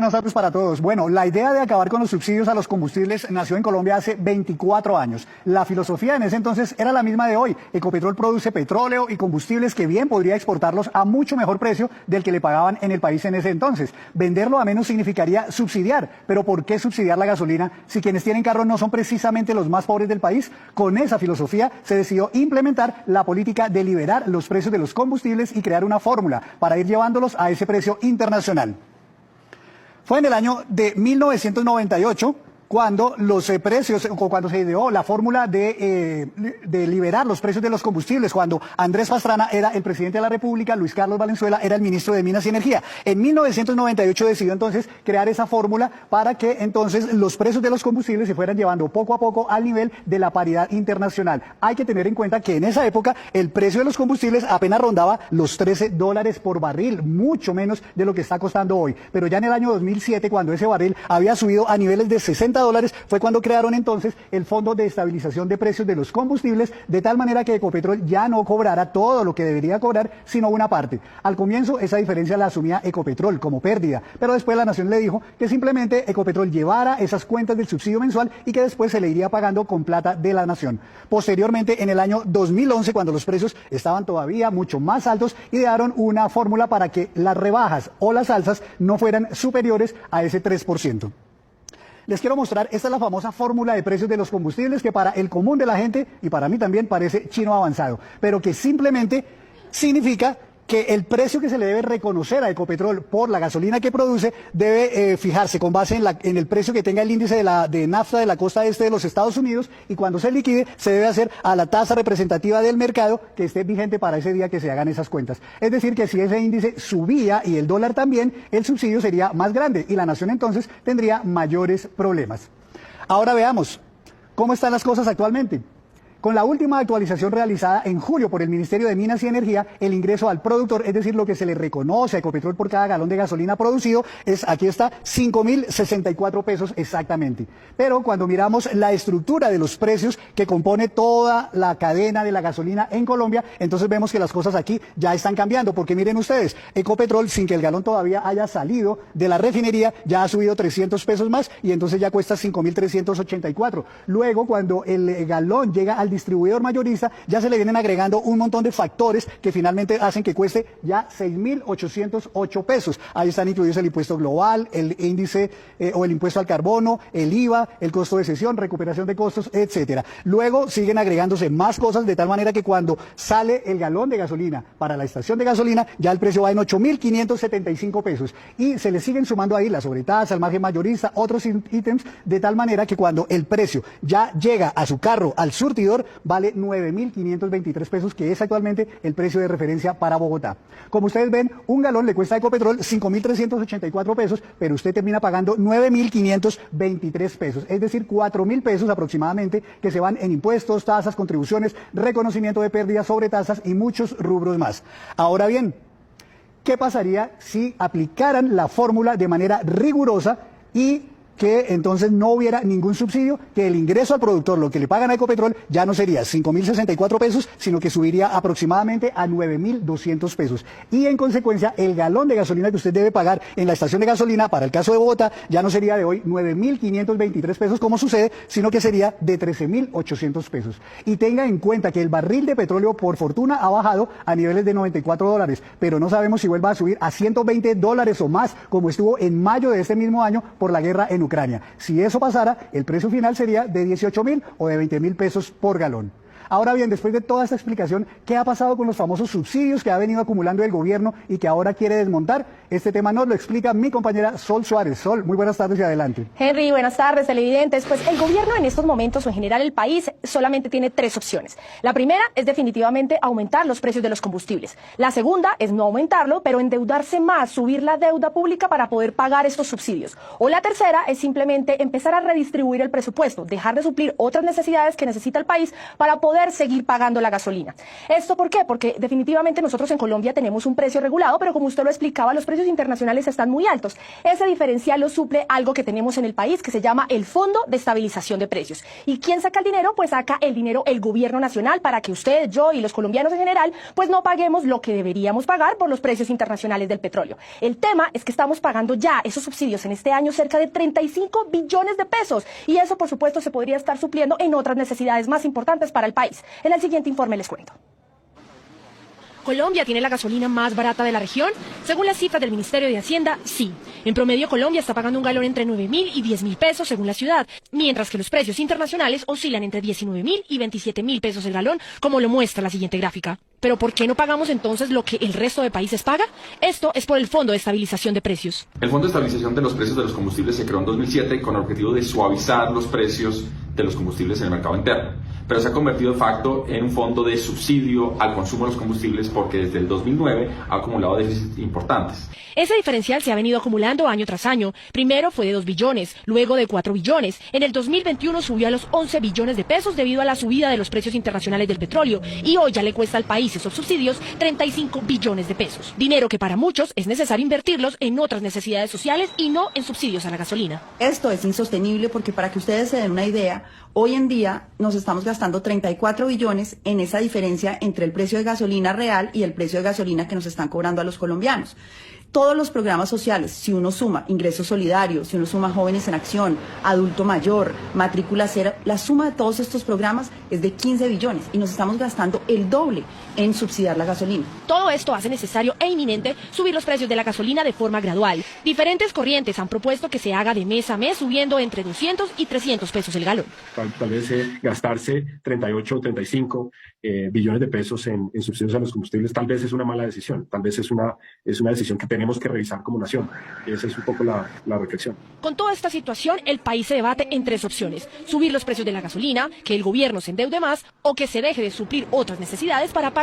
Buenas tardes para todos. Bueno, la idea de acabar con los subsidios a los combustibles nació en Colombia hace 24 años. La filosofía en ese entonces era la misma de hoy. Ecopetrol produce petróleo y combustibles que bien podría exportarlos a mucho mejor precio del que le pagaban en el país en ese entonces. Venderlo a menos significaría subsidiar. Pero ¿por qué subsidiar la gasolina si quienes tienen carro no son precisamente los más pobres del país? Con esa filosofía se decidió implementar la política de liberar los precios de los combustibles y crear una fórmula para ir llevándolos a ese precio internacional. Fue en el año de 1998 cuando cuando se ideó la fórmula de liberar los precios de los combustibles, cuando Andrés Pastrana era el presidente de la República, Luis Carlos Valenzuela era el ministro de Minas y Energía. En 1998 decidió entonces crear esa fórmula para que entonces los precios de los combustibles se fueran llevando poco a poco al nivel de la paridad internacional. Hay que tener en cuenta que en esa época el precio de los combustibles apenas rondaba los $13 por barril, mucho menos de lo que está costando hoy. Pero ya en el año 2007, cuando ese barril había subido a niveles de $60, fue cuando crearon entonces el Fondo de Estabilización de Precios de los Combustibles, de tal manera que Ecopetrol ya no cobrara todo lo que debería cobrar, sino una parte. Al comienzo esa diferencia la asumía Ecopetrol como pérdida, pero después la Nación le dijo que simplemente Ecopetrol llevara esas cuentas del subsidio mensual y que después se le iría pagando con plata de la Nación. Posteriormente, en el año 2011, cuando los precios estaban todavía mucho más altos, idearon una fórmula para que las rebajas o las alzas no fueran superiores a ese 3%. Les quiero mostrar, esta es la famosa fórmula de precios de los combustibles que para el común de la gente y para mí también parece chino avanzado, pero que simplemente significa que el precio que se le debe reconocer a Ecopetrol por la gasolina que produce debe fijarse con base en el precio que tenga el índice de nafta de la costa este de los Estados Unidos, y cuando se liquide se debe hacer a la tasa representativa del mercado que esté vigente para ese día que se hagan esas cuentas. Es decir, que si ese índice subía y el dólar también, el subsidio sería más grande y la Nación entonces tendría mayores problemas. Ahora veamos cómo están las cosas actualmente. Con la última actualización realizada en julio por el Ministerio de Minas y Energía, el ingreso al productor, es decir, lo que se le reconoce a Ecopetrol por cada galón de gasolina producido, aquí está, 5.064 pesos exactamente. Pero cuando miramos la estructura de los precios que compone toda la cadena de la gasolina en Colombia, entonces vemos que las cosas aquí ya están cambiando, porque miren ustedes, Ecopetrol, sin que el galón todavía haya salido de la refinería, ya ha subido 300 pesos más y entonces ya cuesta 5.384. Luego, cuando el galón llega al distribuidor mayorista, ya se le vienen agregando un montón de factores que finalmente hacen que cueste ya 6.808 pesos. Ahí están incluidos el impuesto global, el índice o el impuesto al carbono, el IVA, el costo de cesión, recuperación de costos, etcétera. Luego siguen agregándose más cosas, de tal manera que cuando sale el galón de gasolina para la estación de gasolina, ya el precio va en 8.575 pesos. Y se le siguen sumando ahí la sobretasa, el margen mayorista, otros ítems, de tal manera que cuando el precio ya llega a su carro, al surtidor, vale 9.523 pesos, que es actualmente el precio de referencia para Bogotá. Como ustedes ven, un galón le cuesta a Ecopetrol 5.384 pesos, pero usted termina pagando 9.523 pesos, es decir, 4.000 pesos aproximadamente que se van en impuestos, tasas, contribuciones, reconocimiento de pérdidas, sobretasas y muchos rubros más. Ahora bien, ¿qué pasaría si aplicaran la fórmula de manera rigurosa y que entonces no hubiera ningún subsidio, que el ingreso al productor, lo que le pagan a Ecopetrol, ya no sería 5.064 pesos, sino que subiría aproximadamente a 9.200 pesos? Y en consecuencia, el galón de gasolina que usted debe pagar en la estación de gasolina, para el caso de Bogotá, ya no sería de hoy 9.523 pesos como sucede, sino que sería de 13.800 pesos. Y tenga en cuenta que el barril de petróleo, por fortuna, ha bajado a niveles de $94, pero no sabemos si vuelva a subir a $120 o más, como estuvo en mayo de este mismo año por la guerra en Ucrania. Si eso pasara, el precio final sería de 18.000 o de 20.000 pesos por galón. Ahora bien, después de toda esta explicación, ¿qué ha pasado con los famosos subsidios que ha venido acumulando el gobierno y que ahora quiere desmontar? Este tema nos lo explica mi compañera Sol Suárez. Sol, muy buenas tardes y adelante. Henry, buenas tardes, televidentes. Pues el gobierno en estos momentos, o en general el país, solamente tiene tres opciones. La primera es definitivamente aumentar los precios de los combustibles. La segunda es no aumentarlo, pero endeudarse más, subir la deuda pública para poder pagar estos subsidios. O la tercera es simplemente empezar a redistribuir el presupuesto, dejar de suplir otras necesidades que necesita el país para poder poder seguir pagando la gasolina. ¿Esto por qué? Porque definitivamente nosotros en Colombia tenemos un precio regulado, pero como usted lo explicaba, los precios internacionales están muy altos. Ese diferencial lo suple algo que tenemos en el país que se llama el Fondo de Estabilización de Precios. ¿Y quién saca el dinero? Pues saca el dinero el gobierno nacional para que usted, yo y los colombianos en general pues no paguemos lo que deberíamos pagar por los precios internacionales del petróleo. El tema es que estamos pagando ya esos subsidios en este año cerca de 35 billones de pesos y eso por supuesto se podría estar supliendo en otras necesidades más importantes para el país. En el siguiente informe les cuento. ¿Colombia tiene la gasolina más barata de la región? Según las cifras del Ministerio de Hacienda, sí. En promedio, Colombia está pagando un galón entre 9.000 y 10.000 pesos según la ciudad, mientras que los precios internacionales oscilan entre 19.000 y 27.000 pesos el galón, como lo muestra la siguiente gráfica. ¿Pero por qué no pagamos entonces lo que el resto de países paga? Esto es por el Fondo de Estabilización de Precios. El Fondo de Estabilización de los Precios de los Combustibles se creó en 2007 con el objetivo de suavizar los precios de los combustibles en el mercado interno, pero se ha convertido de facto en un fondo de subsidio al consumo de los combustibles porque desde el 2009 ha acumulado déficits importantes. Ese diferencial se ha venido acumulando año tras año. Primero fue de 2 billones, luego de 4 billones. En el 2021 subió a los 11 billones de pesos debido a la subida de los precios internacionales del petróleo y hoy ya le cuesta al país esos subsidios 35 billones de pesos. Dinero que para muchos es necesario invertirlos en otras necesidades sociales y no en subsidios a la gasolina. Esto es insostenible porque para que ustedes se den una idea, hoy en día nos estamos gastando 34 billones en esa diferencia entre el precio de gasolina real y el precio de gasolina que nos están cobrando a los colombianos. Todos los programas sociales, si uno suma ingresos solidarios, si uno suma jóvenes en acción, adulto mayor, matrícula cero, la suma de todos estos programas es de 15 billones y nos estamos gastando el doble en subsidiar la gasolina. Todo esto hace necesario e inminente subir los precios de la gasolina de forma gradual. Diferentes corrientes han propuesto que se haga de mes a mes subiendo entre 200 y 300 pesos el galón. Tal vez gastarse 38 o 35 billones de pesos en subsidios a los combustibles tal vez es una mala decisión, tal vez es una decisión que tenemos que revisar como nación. Esa es un poco la reflexión. Con toda esta situación, el país se debate en 3 opciones: subir los precios de la gasolina, que el gobierno se endeude más o que se deje de suplir otras necesidades para pagar